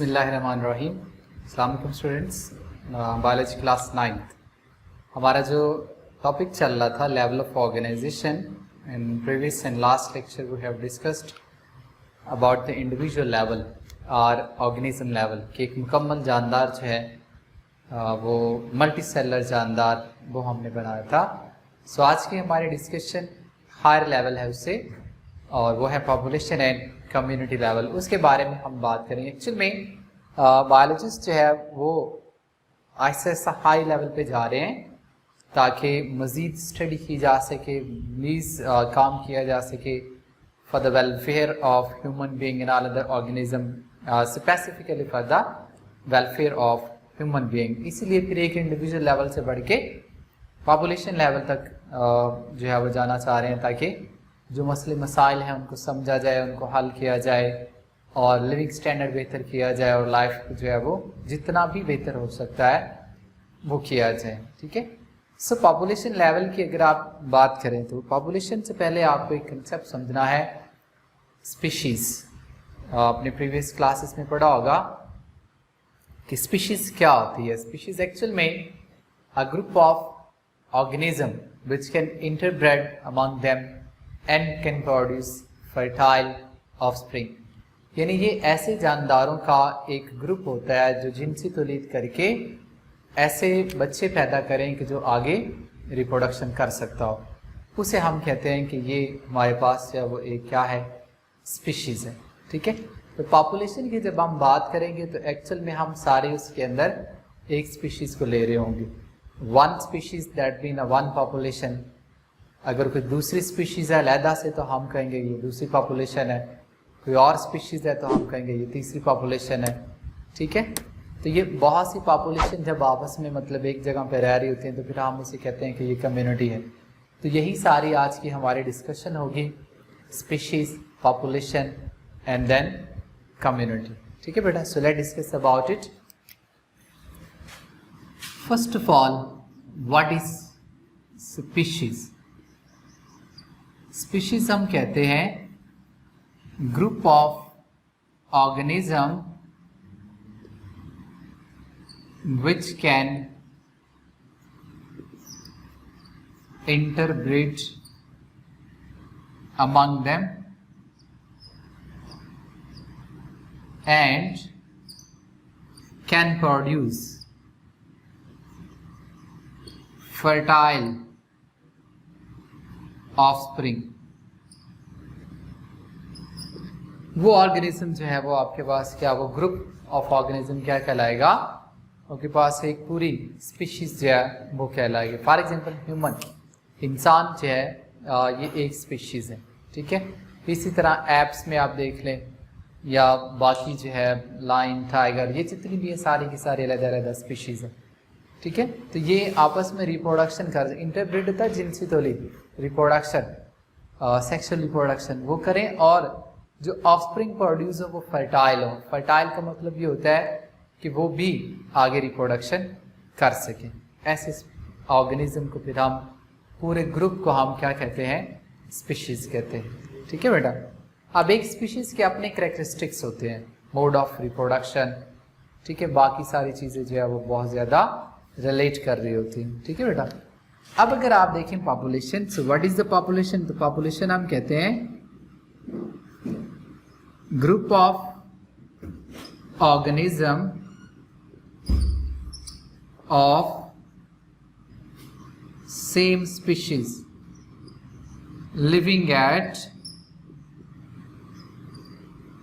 बिस्मिल्लाहिर्रहमानिर्रहीम। अस्सलाम वालेकुम स्टूडेंट्स, बायोलॉजी क्लास 9th। हमारा जो टॉपिक चल रहा था level of organisation, in previous and last lecture we have discussed about the individual level और ऑर्गेनिज्म लेवल कि एक मुकम्मल जानदार जो है वो मल्टी सेलर जानदार वो हमने बनाया था। सो आज की हमारी डिस्कशन हायर लेवल है उससे, और वो है पॉपुलेशन एंड कम्युनिटी लेवल। उसके बारे में हम बात करेंगे। एक्चुअल में बायोलॉजिस्ट जो है वो ऐसा ऐसा हाई लेवल पे जा रहे हैं ताकि मज़ीद स्टडी की जा सके, मीज़ काम किया जा सके for the welfare of human being in all other organism, specifically for the welfare of human being. इसीलिए फिर एक इंडिविजुअल लेवल से बढ़ के पॉपुलेशन लेवल तक जो है वो जाना चाह रहे हैं ताकि जो मसले मसाइल हैं उनको समझा जाए, उनको हल किया जाए और लिविंग स्टैंडर्ड बेहतर किया जाए और लाइफ जो है वो जितना भी बेहतर हो सकता है वो किया जाए। ठीक है। सो पॉपुलेशन लेवल की अगर आप बात करें तो पॉपुलेशन से पहले आपको एक कंसेप्ट समझना है, स्पीशीज़। आपने प्रीवियस क्लासेस में पढ़ा होगा कि स्पीशीज़ क्या होती है। स्पीशीज़ एक्चुअल में a group of organism which can interbreed among them and can produce fertile offspring. यानी ये ऐसे जानदारों का एक ग्रुप होता है जो जिनसी तौलीद करके ऐसे बच्चे पैदा करें कि जो आगे रिप्रोडक्शन कर सकता हो, उसे हम कहते हैं कि ये हमारे पास जो है वो एक क्या है, स्पीशीज़ है। ठीक है। तो पॉपुलेशन की जब हम बात करेंगे तो एक्चुअल में हम सारे उसके अंदर एक स्पीशीज़ को ले रहे होंगे। One species that mean a one population. अगर कोई दूसरी स्पीशीज़ है अलहदा से तो हम कहेंगे ये दूसरी पॉपुलेशन है, कोई और स्पीशीज़ है तो हम कहेंगे ये तीसरी पॉपुलेशन है। ठीक है। तो ये बहुत सी पॉपुलेशन जब आपस में मतलब एक जगह पर रह रही होती हैं तो फिर हम उसे कहते हैं कि ये कम्युनिटी है। तो यही सारी आज की हमारी डिस्कशन होगी, species, population and then community. ठीक है बेटा। So let's discuss about it. First of all, what is species? Species हम कहते हैं group of organism which can interbreed among them and can produce fertile offspring. वो organism जो है वो आपके पास क्या, वो ग्रुप ऑफ ऑर्गेनिज्म क्या कहलाएगा, उनके पास एक पूरी स्पीशीज जो है वो कहलाएगी। फॉर एग्जांपल ह्यूमन, इंसान जो है ये एक स्पीशीज है। ठीक है। इसी तरह एप्स में आप देख लें या बाकी जो है लाइन, टाइगर, ये जितनी भी है सारी की सारी अलग-अलग स्पीशीज है। ठीक है। तो ये आपस में रिप्रोडक्शन कर, इंटरब्रीड होता है जिनसी तौलीद, रिप्रोडक्शन, सेक्सुअल रिप्रोडक्शन वो करें और जो ऑफस्प्रिंग प्रोड्यूस हो वो फर्टाइल हो। फर्टाइल का मतलब ये होता है कि वो भी आगे रिप्रोडक्शन कर सकें। ऐसे ऑर्गेनिज्म को फिर हम पूरे ग्रुप को हम क्या कहते हैं, स्पीशीज़ कहते हैं। ठीक है बेटा। अब एक स्पीशीज़ के अपने कैरेक्टरिस्टिक्स होते हैं, मोड ऑफ रिप्रोडक्शन। ठीक है। बाकी सारी चीज़ें जो है वो बहुत ज़्यादा रिलेट कर रही होती हैं। ठीक है बेटा। अब अगर आप देखें population, so what is the population? तो पॉपुलेशन हम कहते हैं group of organism of same species living at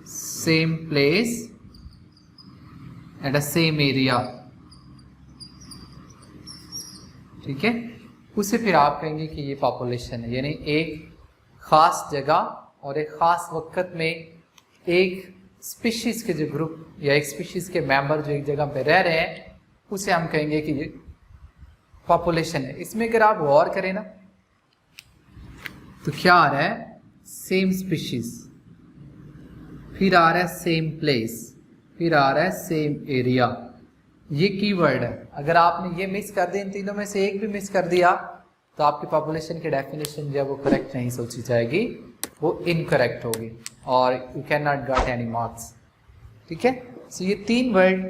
same place at a same area. ठीक है। उसे फिर आप कहेंगे कि ये पॉपुलेशन है, यानी एक ख़ास जगह और एक ख़ास वक्त में एक स्पीशीज़ के जो ग्रुप या एक स्पीशीज़ के मेंबर जो एक जगह पे रह रहे हैं उसे हम कहेंगे कि ये पॉपुलेशन है। इसमें अगर आप गौर करें ना तो क्या आ रहा है, सेम स्पीशीज़, फिर आ रहा है सेम प्लेस, फिर आ रहा है सेम एरिया। ये कीवर्ड है। अगर आपने ये मिस कर दिया, इन तीनों में से एक भी मिस कर दिया तो आपकी पॉपुलेशन की डेफिनेशन जो है वो करेक्ट नहीं सोची जाएगी, वो इनकरेक्ट होगी और you can not got any marks. ठीक है। सो ये 3 वर्ड,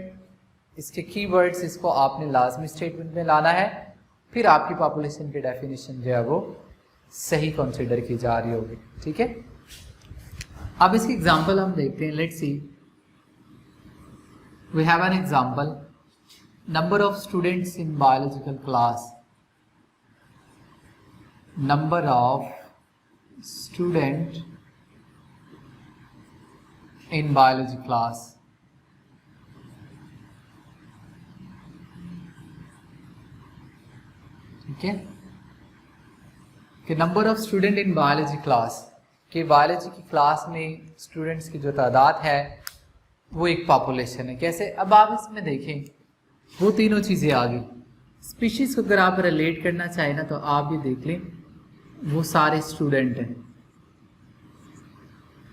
इसके की वर्ड्स, इसको आपने लाजमी स्टेटमेंट में लाना है, फिर आपकी पॉपुलेशन की डेफिनेशन जो है वो सही कंसिडर की जा रही होगी। ठीक है, अब इसकी एग्जांपल हम देखते हैं। Let's see, we have an example, number of students in biological class, number of student in biology class. ठीक है, कि number of student in biology class, कि बायोलॉजी की क्लास में स्टूडेंट्स की जो तादाद है वो एक पॉपुलेशन है। कैसे, अब आप इसमें देखें वो तीनों चीज़ें आ गई। स्पीशीज़ को अगर आप रिलेट करना चाहें ना तो आप ये देख लें वो सारे स्टूडेंट हैं।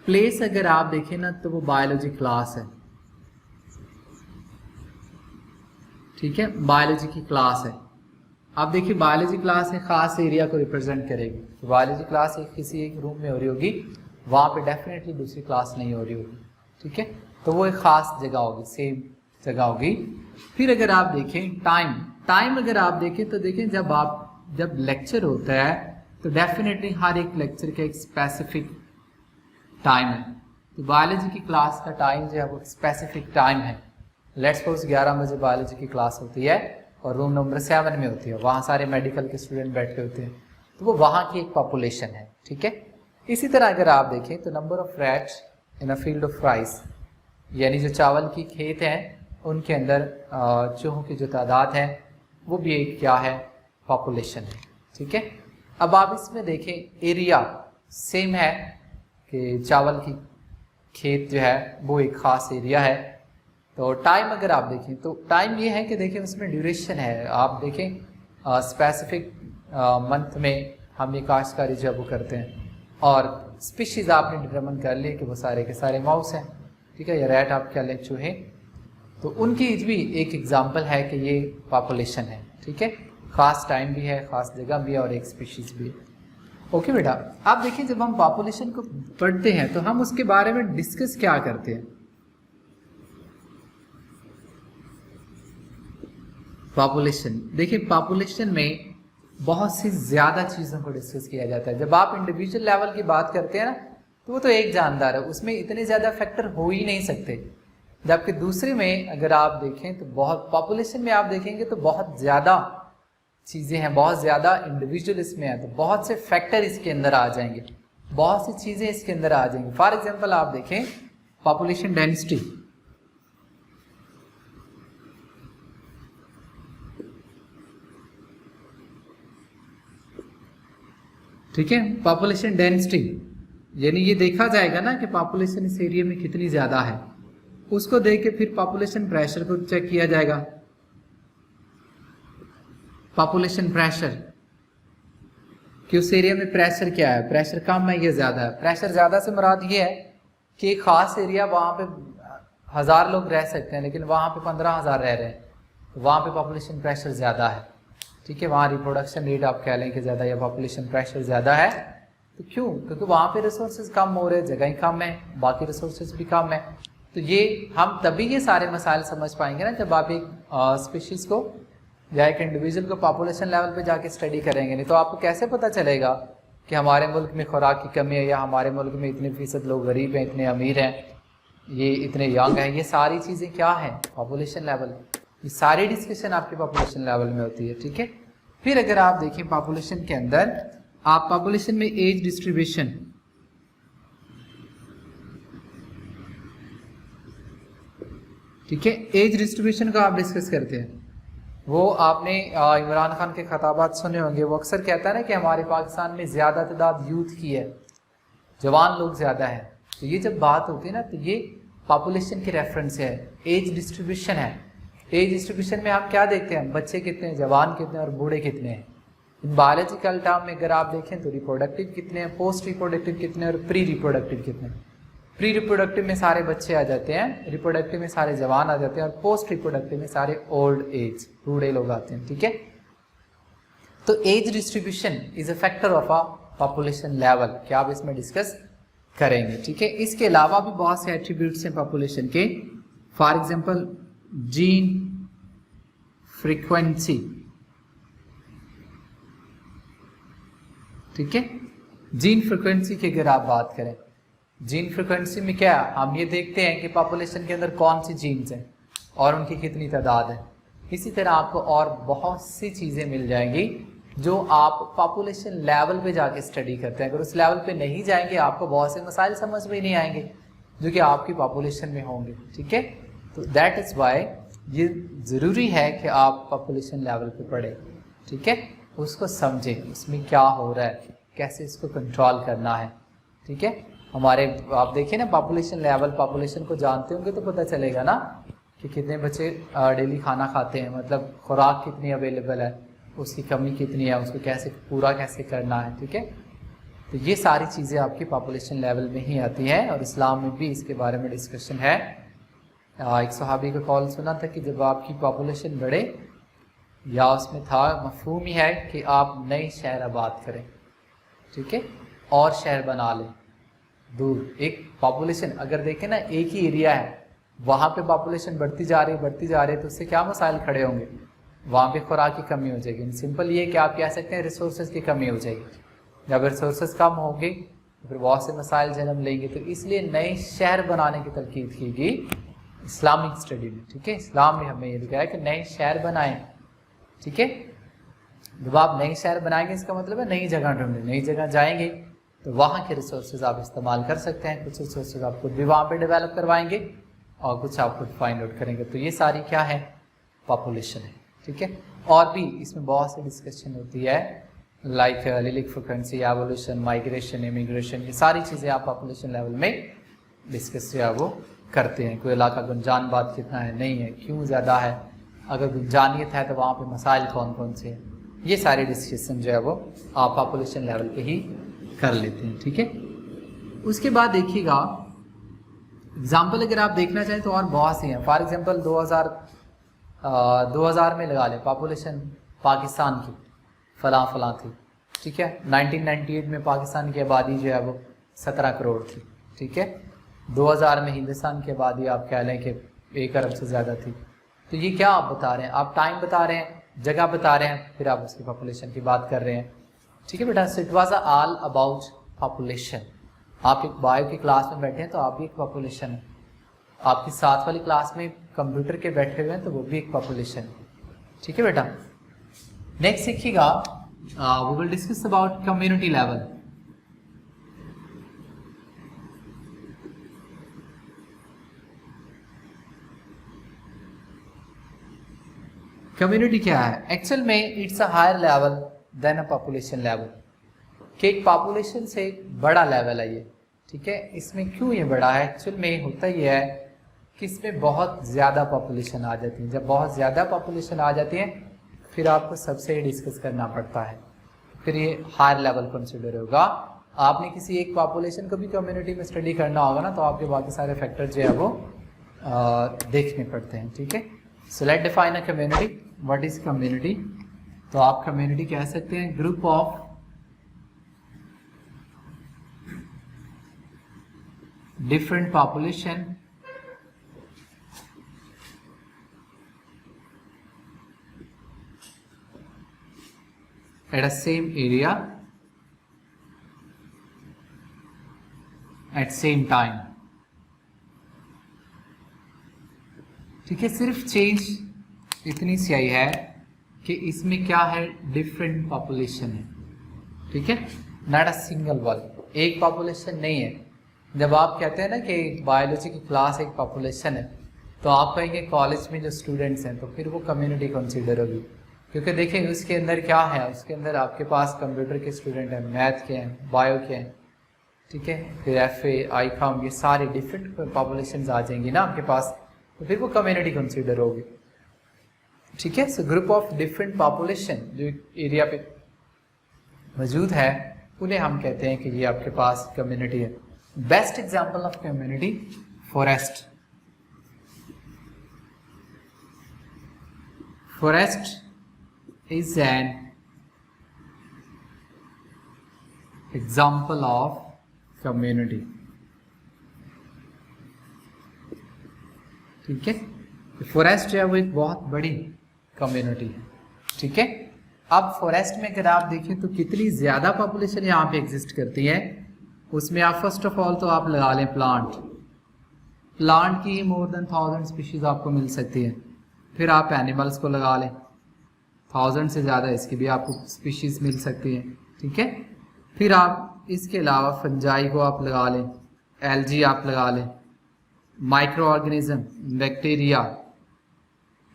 प्लेस अगर आप देखें ना तो वो बायोलॉजी क्लास है। ठीक है, बायोलॉजी की क्लास है। आप देखिए बायोलॉजी क्लास एक खास एरिया को रिप्रेजेंट करेगी। तो बायोलॉजी क्लास किसी एक रूम में हो रही होगी, वहाँ पे डेफिनेटली दूसरी क्लास नहीं हो रही होगी। ठीक है, तो वो एक ख़ास जगह होगी, सेम जगह होगी। फिर अगर आप देखें टाइम अगर आप देखें तो देखें जब लेक्चर होता है तो डेफिनेटली हर एक लेक्चर का एक स्पेसिफिक टाइम है। तो बायोलॉजी की क्लास का टाइम जो है वो स्पेसिफिक टाइम है। लेट्स सपोज 11 बजे बायोलॉजी की क्लास होती है और रूम नंबर 7 में होती है, वहाँ सारे मेडिकल के स्टूडेंट बैठे होते हैं, तो वो वहाँ की एक पॉपुलेशन है। ठीक है, इसी तरह अगर आप देखें तो number of rats in a field of rice, यानी जो चावल की खेत हैं उनके अंदर चूहों की जो तादाद है वो भी एक क्या है, पॉपुलेशन है। ठीक है, अब आप इसमें देखें एरिया सेम है कि चावल की खेत जो है वो एक ख़ास एरिया है। तो टाइम अगर आप देखें तो टाइम ये है कि देखें उसमें ड्यूरेशन है। आप देखें स्पेसिफिक मंथ में हम ये काश्तकारी जो वो करते हैं, और स्पीशीज़ आपने डिटरमिन कर ली कि वो सारे के सारे माउस हैं। ठीक है, या रैट आप क्या लें, चूहे, तो उनकी भी एक एग्जांपल है कि ये पॉपुलेशन है। ठीक है, ख़ास टाइम भी है, ख़ास जगह भी है और एक स्पीशीज़ भी है। ओके बेटा, आप देखिए जब हम पॉपुलेशन को पढ़ते हैं तो हम उसके बारे में डिस्कस क्या करते हैं। पॉपुलेशन, देखिए पॉपुलेशन में बहुत सी ज़्यादा चीज़ों को डिस्कस किया जाता है। जब आप इंडिविजुअल लेवल की बात करते हैं ना तो वो तो एक जानदार है, उसमें इतने ज़्यादा फैक्टर हो ही नहीं सकते। जबकि दूसरे में अगर आप देखें तो बहुत पॉपुलेशन में आप देखेंगे तो बहुत ज़्यादा चीज़ें हैं, बहुत ज़्यादा इंडिविजुअल इसमें है, तो बहुत से फैक्टर इसके अंदर आ जाएंगे, बहुत सी चीज़ें इसके अंदर आ जाएंगी। फॉर एग्जांपल आप देखें पॉपुलेशन डेंसिटी, ठीक है, पॉपुलेशन डेंसिटी यानी ये देखा जाएगा ना कि पॉपुलेशन इस एरिया में कितनी ज़्यादा है, उसको देख के फिर पॉपुलेशन प्रेशर को चेक किया जाएगा। पॉपुलेशन प्रेशर कि उस एरिया में प्रेशर क्या है, प्रेशर कम है या ज़्यादा है। प्रेशर ज़्यादा से मुराद ये है कि एक ख़ास एरिया वहाँ पे 1000 लोग रह सकते हैं लेकिन वहाँ पे 15,000 रह रहे हैं, तो वहाँ पे पॉपुलेशन प्रेशर ज़्यादा है। ठीक है, वहाँ रिप्रोडक्शन रेट आप कह लें कि ज़्यादा या पॉपुलेशन प्रेशर ज़्यादा है। तो क्यों, क्योंकि वहाँ पे रिसोर्सेज कम हो रहे हैं, जगह कम है, बाकी रिसोर्सेज भी कम है। तो ये हम तभी ये सारे मसाइल समझ पाएंगे ना जब आप एक स्पीशीज़ को या एक इंडिविजुअल को पॉपुलेशन लेवल पे जाके स्टडी करेंगे। नहीं तो आपको कैसे पता चलेगा कि हमारे मुल्क में खुराक की कमी है या हमारे मुल्क में इतने फीसद लोग गरीब हैं, इतने अमीर हैं, ये इतने यंग हैं। ये सारी चीज़ें क्या हैं, पॉपुलेशन लेवल, ये सारी डिस्कशन आपकी पॉपुलेशन लेवल में होती है। ठीक है, फिर अगर आप देखें पॉपुलेशन के अंदर, आप पॉपुलेशन में एज डिस्ट्रीब्यूशन, ठीक है, एज डिस्ट्रीब्यूशन का आप डिस्कस करते हैं। वो आपने इमरान खान के खताबात सुने होंगे, वो अक्सर कहता है ना कि हमारे पाकिस्तान में ज़्यादा तादाद यूथ की है, जवान लोग ज़्यादा हैं। तो ये जब बात होती है ना तो ये पॉपुलेशन के रेफरेंस है, एज डिस्ट्रीब्यूशन है। एज डिस्ट्रीब्यूशन में आप क्या देखते हैं, बच्चे कितने हैं, जवान कितने हैं और बूढ़े कितने हैं। इन बायोलॉजिकल टर्म में अगर आप देखें तो रिप्रोडक्टिव कितने हैं, पोस्ट रिप्रोडक्टिव कितने हैं और प्री रिप्रोडक्टिव कितने हैं। प्री रिप्रोडक्टिव में सारे बच्चे आ जाते हैं, रिप्रोडक्टिव में सारे जवान आ जाते हैं और पोस्ट रिप्रोडक्टिव में सारे ओल्ड एज बूढ़े लोग आते हैं। ठीक है, तो age distribution is a factor of a population level, क्या आप इसमें डिस्कस करेंगे। ठीक है, इसके अलावा भी बहुत से एट्रीब्यूट्स हैं पॉपुलेशन के। फॉर एग्जाम्पल जीन फ्रीक्वेंसी, ठीक है। जीन फ्रीक्वेंसी की अगर आप बात करें, जीन फ्रीक्वेंसी में क्या हम ये देखते हैं कि पॉपुलेशन के अंदर कौन सी जीन्स हैं और उनकी कितनी तादाद है। इसी तरह आपको और बहुत सी चीज़ें मिल जाएंगी जो आप पॉपुलेशन लेवल पे जाके स्टडी करते हैं। अगर उस लेवल पे नहीं जाएंगे आपको बहुत से मसाइल समझ में नहीं आएंगे जो कि आपकी पॉपुलेशन में होंगे, ठीक है। तो दैट इज़ वाई ये ज़रूरी है कि आप पॉपुलेशन लेवल पे पढ़ें, ठीक है, उसको समझें, उसमें क्या हो रहा है, कैसे इसको कंट्रोल करना है, ठीक है। हमारे आप देखिए ना पॉपुलेशन लेवल, पॉपुलेशन को जानते होंगे तो पता चलेगा ना कि कितने बच्चे डेली खाना खाते हैं, मतलब खुराक कितनी अवेलेबल है, उसकी कमी कितनी है, उसको कैसे पूरा कैसे करना है, ठीक है। तो ये सारी चीज़ें आपकी पॉपुलेशन लेवल में ही आती हैं और इस्लाम में भी इसके बारे में डिस्कशन है। एक सहाबी का कॉल सुना था कि जब आपकी पॉपुलेशन बढ़े, या उसमें था मफहूम ही है कि आप नए शहर आबाद करें, ठीक है, और शहर बना लें दूर। एक पॉपुलेशन अगर देखें ना एक ही एरिया है, वहाँ पे पॉपुलेशन बढ़ती जा रही है तो उससे क्या मसाइल खड़े होंगे, वहाँ पे खुराक की कमी हो जाएगी। सिंपल ये कि आप कह सकते हैं रिसोर्सेज की कमी हो जाएगी। जब रिसोर्सेज कम होंगे तो फिर बहुत से मसाइल जन्म लेंगे। तो इसलिए नए शहर बनाने की तलकीद की गई इस्लामिक स्टडी में, ठीक है। इस्लाम में हमें ये लिखा है कि नए शहर बनाएं, ठीक है। जब आप नए शहर बनाएंगे इसका मतलब है नई जगह ढूंढें, नई जगह जाएंगे तो वहाँ के रिसोर्सेज आप इस्तेमाल कर सकते हैं। कुछ रिसोर्सेज आप खुद भी वहाँ पे डेवलप करवाएंगे और कुछ आप खुद फाइंड आउट करेंगे। तो ये सारी क्या है, पॉपुलेशन है, ठीक है। और भी इसमें बहुत सी डिस्कशन होती है like allelic frequency, evolution, migration, immigration, ये सारी चीज़ें आप पॉपुलेशन लेवल में डिस्कस या वो करते हैं। कोई इलाका गुंजानबाद कितना है, नहीं है, क्यों ज़्यादा है, अगर गुंजानियत है तो वहाँ पे मसाइल कौन कौन से हैं, ये सारे डिस्कशन जो है वो आप पॉपुलेशन लेवल पे ही कर लेते हैं, ठीक है। उसके बाद देखिएगा एग्जाम्पल अगर आप देखना चाहें तो और बहुत सी हैं। फॉर एग्जाम्पल 2000 में लगा लें पॉपुलेशन पाकिस्तान की फलां थी, ठीक है। 1998 में पाकिस्तान की आबादी जो है वो 17 करोड़ थी, ठीक है। 2000 में हिंदुस्तान की आबादी आप कह लें कि 1 अरब से ज़्यादा थी। तो ये क्या आप बता रहे हैं, आप टाइम बता रहे हैं, जगह बता रहे हैं, फिर आप उसकी पॉपुलेशन की बात कर रहे हैं, ठीक है बेटा। So it was all about population. आप एक बायो की क्लास में बैठे हैं तो आप भी एक पॉपुलेशन है, आपकी साथ वाली क्लास में कंप्यूटर के बैठे हुए हैं तो वो भी एक पॉपुलेशन है, ठीक है बेटा। नेक्स्ट सीखिएगा, we will discuss about community level. Community क्या है, एक्चुअल में it's a higher level than a population level, कि एक पॉपुलेशन से बड़ा लेवल है ये, ठीक है। इसमें क्यों ये बड़ा है, एक्चुअल में होता ये है कि इसमें बहुत ज़्यादा पॉपुलेशन आ जाती है। जब बहुत ज़्यादा पॉपुलेशन आ जाती है फिर आपको सबसे डिस्कस करना पड़ता है, फिर ये हायर लेवल कंसिडर होगा। आपने किसी एक पॉपुलेशन को भी कम्युनिटी में स्टडी करना होगा ना तो आपके बाकी सारे फैक्टर जो है वो देखने पड़ते हैं, ठीक है। So late define a community. What is community, तो आप कम्युनिटी कह सकते हैं group of different population at a same area at same time, ठीक है। सिर्फ चेंज इतनी सी आई है कि इसमें क्या है, डिफरेंट पॉपुलेशन है, ठीक है, नॉट अ सिंगल वन, एक पॉपुलेशन नहीं है। जब आप कहते हैं ना कि बायोलॉजी की क्लास एक पॉपुलेशन है तो आप कहेंगे कॉलेज में जो स्टूडेंट्स हैं तो फिर वो कम्युनिटी कंसीडर होगी, क्योंकि देखिए उसके अंदर क्या है, उसके अंदर आपके पास कंप्यूटर के स्टूडेंट हैं, मैथ के हैं, बायो के हैं, ठीक है, फिर FA, ICOM, ये सारे डिफरेंट पॉपुलेशन आ जाएंगी ना आपके पास, तो फिर वो कम्युनिटी कंसीडर होगी, ठीक है। So group of different population जो एरिया पे मौजूद है उन्हें हम कहते हैं कि ये आपके पास कम्युनिटी है। Best example of community, forest. Forest is an example of community, ठीक है। फॉरेस्ट जो है वो एक बहुत बड़ी कम्युनिटी है, ठीक है। अब फॉरेस्ट में अगर आप देखें तो कितनी ज़्यादा पॉपुलेशन यहाँ पे एग्जिस्ट करती है। उसमें आप फर्स्ट ऑफ ऑल तो आप लगा लें प्लांट की मोर देन 1000 स्पीशीज आपको मिल सकती है। फिर आप एनिमल्स को लगा लें, 1000 से ज़्यादा इसकी भी आपको स्पीशीज मिल सकती है, ठीक है। फिर आप इसके अलावा फंजाई को आप लगा लें, एल्जी आप लगा लें, micro organism, bacteria,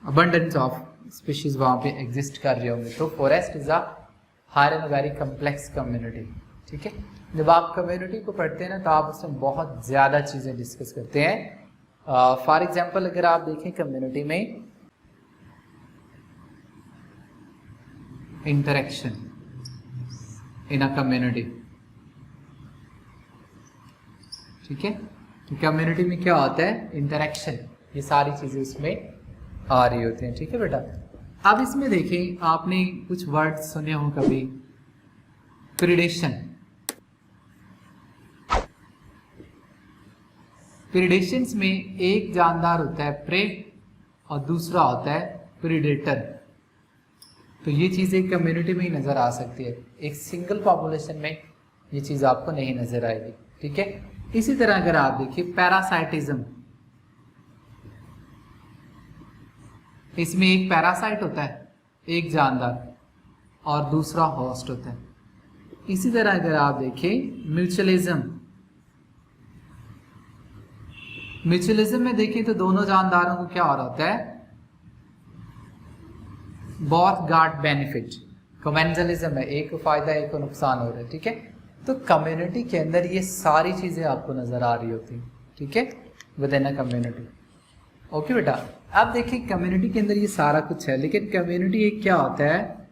abundance of species वहाँ पे एग्जिस्ट कर रहे होंगे। तो forest is a higher and very complex community, ठीक है। जब आप कम्युनिटी को पढ़ते हैं ना तो आप उसमें बहुत ज़्यादा चीज़ें डिस्कस करते हैं। फॉर एग्जांपल अगर आप देखें कम्युनिटी में इंटरेक्शन इन अ कम्युनिटी, ठीक है। कम्युनिटी में क्या होता है, इंटरेक्शन, ये सारी चीज़ें उसमें आ रही होती हैं, ठीक है बेटा। अब इसमें देखें, आपने कुछ वर्ड सुने हो कभी, प्रीडेशन। प्रीडेशंस में एक जानदार होता है प्रे और दूसरा होता है प्रीडेटर। तो ये चीज़ एक कम्युनिटी में ही नज़र आ सकती है, एक सिंगल पॉपुलेशन में ये चीज़ आपको नहीं नज़र आएगी, ठीक है। इसी तरह अगर आप देखिए पैरासाइटिज्म, इसमें एक पैरासाइट होता है, एक जानदार, और दूसरा होस्ट होता है। इसी तरह अगर आप देखें म्यूचुअलिज्म में देखें तो दोनों जानदारों को क्या हो रहा होता है, बोथ गॉट बेनिफिट। कमेंजलिज्म है, एक को फायदा एक को नुकसान हो रहा है, ठीक है। तो कम्युनिटी के अंदर ये सारी चीजें आपको नजर आ रही होती हैं, ठीक है, with in a community. Okay बेटा, अब देखिए कम्युनिटी के अंदर ये सारा कुछ है, लेकिन कम्युनिटी एक क्या होता है,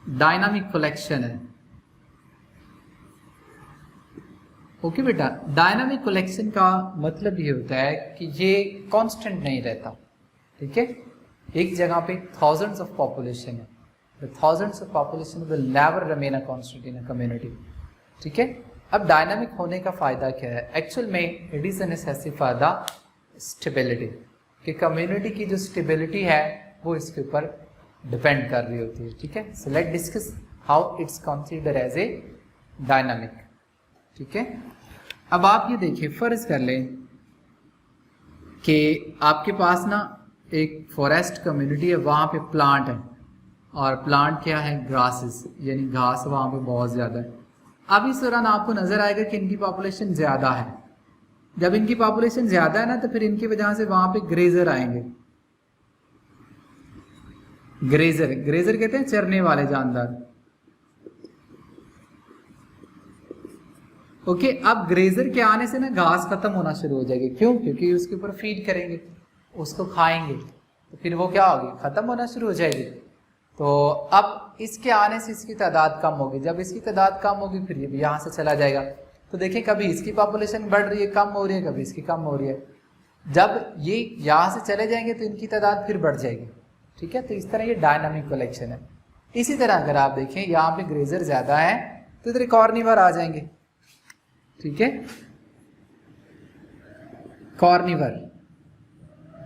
डायनामिक कलेक्शन है। ओके बेटा, डायनामिक कलेक्शन का मतलब ये होता है कि ये कांस्टेंट नहीं रहता, ठीक है। एक जगह पे थाउजेंड्स ऑफ पॉपुलेशन है, the thousands of population will never remain a constant in a community, ठीक है। अब डायनामिक होने का फायदा क्या है, एक्चुअल में it is a necessity for the stability, कि कम्युनिटी की जो स्टेबिलिटी है वो इसके ऊपर डिपेंड कर रही होती है, ठीक है। So let discuss how it's consider as a dynamic, ठीक है। अब आप ये देखिए, फर्ज कर लें कि आपके पास ना एक फॉरेस्ट कम्युनिटी है, वहाँ पे प्लांट है, और प्लांट क्या है, ग्रासेस, यानी घास वहाँ पे बहुत ज़्यादा है। अब इस दौरान आपको नज़र आएगा कि इनकी पॉपुलेशन ज़्यादा है। जब इनकी पॉपुलेशन ज़्यादा है ना, तो फिर इनकी वजह से वहाँ पे ग्रेजर आएंगे। ग्रेजर कहते हैं चरने वाले जानदार। ओके, अब ग्रेजर के आने से ना घास खत्म होना शुरू हो जाएगी। क्यों? क्योंकि उसके ऊपर फीड करेंगे, उसको खाएंगे, तो फिर वो क्या होगी, खत्म होना शुरू हो जाएगी। तो अब इसके आने से इसकी तादाद कम होगी। जब इसकी तादाद कम होगी फिर ये भी यहाँ से चला जाएगा। तो देखिए, कभी इसकी पॉपुलेशन बढ़ रही है, कम हो रही है, कभी इसकी कम हो रही है। जब ये यहाँ से चले जाएंगे तो इनकी तादाद फिर बढ़ जाएगी, ठीक है। तो इस तरह ये डायनामिक कलेक्शन है। इसी तरह अगर आप देखें, यहाँ पे ग्रेजर ज़्यादा है तो इधर कॉर्निवर आ जाएंगे, ठीक है।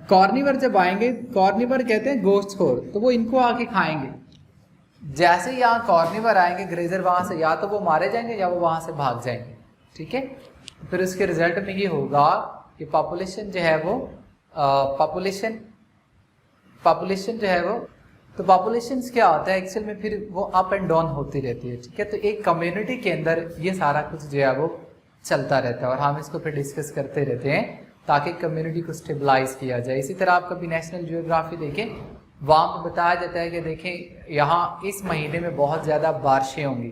कॉर्निवर जब आएंगे, कॉर्निवर कहते हैं गोश्तखोर, तो वो इनको आके खाएंगे। जैसे ही यहाँ कॉर्निवर आएंगे, ग्रेजर वहां से या तो वो मारे जाएंगे या वो वहां से भाग जाएंगे, ठीक है। फिर उसके रिजल्ट में ये होगा कि पॉपुलेशन जो है वो पॉपुलेशन जो है वो, तो पॉपुलेशन क्या होता है एक्चुअल में, फिर वो अप एंड डाउन होती रहती है, ठीक है। तो एक कम्युनिटी के अंदर ये सारा कुछ जो है वो चलता रहता है, और हम इसको फिर डिस्कस करते रहते हैं ताकि कम्युनिटी को स्टेबलाइज किया जाए। इसी तरह आप कभी नेशनल जियोग्राफी देखें, वहाँ पर बताया जाता है कि देखें यहाँ इस महीने में बहुत ज़्यादा बारिशें होंगी,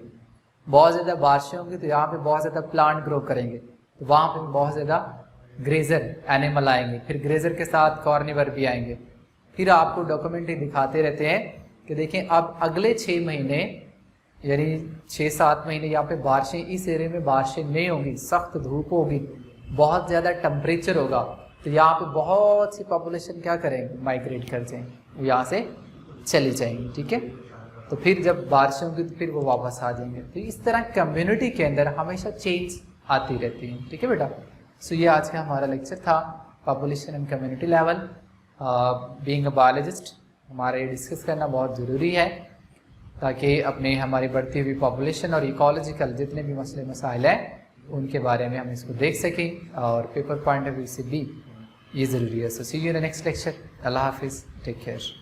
तो यहाँ पे बहुत ज़्यादा प्लांट ग्रो करेंगे, तो वहाँ पे बहुत ज़्यादा ग्रेजर एनिमल आएंगे, फिर ग्रेजर के साथ कॉर्निवर भी आएंगे। फिर आपको डॉक्यूमेंट्री दिखाते रहते हैं कि देखें अब अगले 6 महीने यानी 6-7 महीने यहाँ पे बारिशें, इस एरिया में बारिशें नहीं होंगी, सख्त धूप होगी, बहुत ज़्यादा टेम्परेचर होगा, तो यहाँ पे बहुत सी पॉपुलेशन क्या करेंगे, माइग्रेट कर जाएंगे, वो यहाँ से चली जाएंगी, ठीक है। तो फिर जब बारिशें होंगी तो फिर वो वापस आ जाएंगे। तो इस तरह कम्युनिटी के अंदर हमेशा चेंज आती रहती है, ठीक है बेटा। सो ये आज का हमारा लेक्चर था population and community level. Being a biologist हमारे डिस्कस करना बहुत ज़रूरी है ताकि अपने हमारी बढ़ती हुई पॉपुलेशन और इकोलॉजिकल जितने भी मसले मसाइल हैं उनके बारे में हम इसको देख सकें और पेपर पॉइंट ऑफ व्यू से भी ये ज़रूरी है। So see you in the next lecture. अल्लाह हाफिज़, टेक केयर।